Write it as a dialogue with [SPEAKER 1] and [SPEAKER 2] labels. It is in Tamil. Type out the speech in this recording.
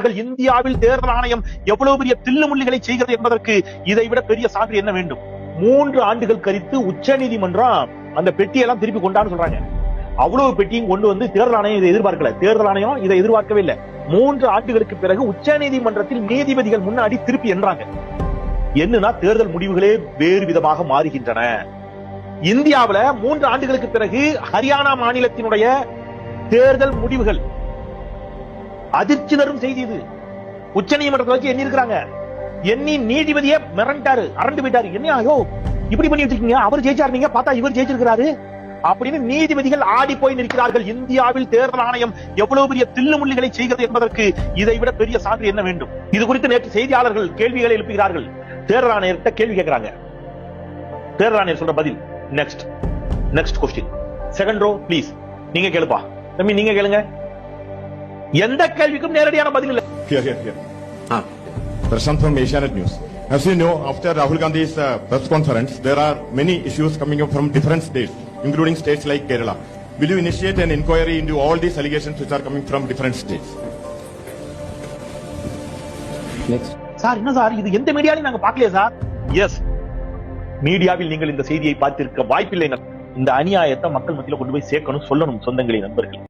[SPEAKER 1] இந்தியாவில் தேர்தல் ஆணையம் எவ்வளவு பெரிய தில்லுமுள்ளிகளை செய்கிறது என்பதற்கு இதைவிட பெரிய சான்று என்ன வேண்டும்? 3 ஆண்டுகள் கழித்து உச்ச நீதிமன்றம் அந்த பெட்டியெல்லாம் திருப்பி கொண்டான்னு சொல்றாங்க. அவ்வளவு பெட்டியும் கொண்டு வந்து தேர்தல் ஆணையம் இதை எதிர்பார்க்கல. தேர்தல் ஆணையம் இதை எதிர்பார்க்கவே இல்லை. 3 ஆண்டுகளுக்கு பிறகு உச்ச நீதிமன்றத்தில் நீதிபதிகள் முன்னாடி திருப்பி என்றாங்க. என்னன்னா தேர்தல் முடிவுகளே வேறு விதமாக மாறுகின்றன. இந்தியாவில் 3 ஆண்டுகளுக்கு பிறகு ஹரியானா மாநிலத்தினுடைய தேர்தல் முடிவுகள் அதிர்ச்சி தரும் செய்தி. இது உச்ச நீதிமன்றத்தை வச்சு எண்ணி இருக்கிறாங்க. எண்ணி நீதிபதியே மிரண்டாரு, அரண்டு போயிட்டாரு. என்ன ஐயோ இப்படி பண்ணி வச்சிருக்கீங்க, அவர் ஜெயிச்சாரு, நீங்க பார்த்தா இவர் ஜெயிச்சிருக்கிறாரு அப்படின்னு நீதிபதிகள் ஆடி போய் நிற்கிறார்கள். இந்தியாவில் தேர்தல் ஆணையம் எவ்வளவு பெரிய தில்லுமுள்ளிகளை செய்கிறது என்பதற்கு இதைவிட பெரிய சான்று என்ன வேண்டும்? இது குறித்து நேற்று செய்தியாளர்கள் கேள்விகளை எழுப்புகிறார்கள். தேர்தல் ஆணையர்கிட்ட கேள்வி கேட்கிறாங்க. தேர்தல் ஆணையர் சொல்ற பதில் next question. Second row please, நீங்க கேளுப்பா தம்பி, நீங்க கேளுங்க. எந்த கேள்விக்கும் நேரடியான பதில் இல்லை.
[SPEAKER 2] Prashant from Asianet News. As you know, after Rahul Gandhi's press conference, there are many issues coming up from different states, including states like Kerala. Will you initiate an inquiry into all these allegations which are coming from different states?
[SPEAKER 1] Next. Sir என்ன சார் இது எந்த மீடியாலையும் நாங்க பார்க்கலையே சார். எஸ், மீடியாவில் நீங்கள் இந்த செய்தியை பார்த்திருக்க வாய்ப்பில்லை. இந்த அநியாயத்தை மக்கள் மத்தியில் கொண்டு போய் சேர்க்கணும், சொல்லணும் சொந்தங்களே, நண்பர்கள்.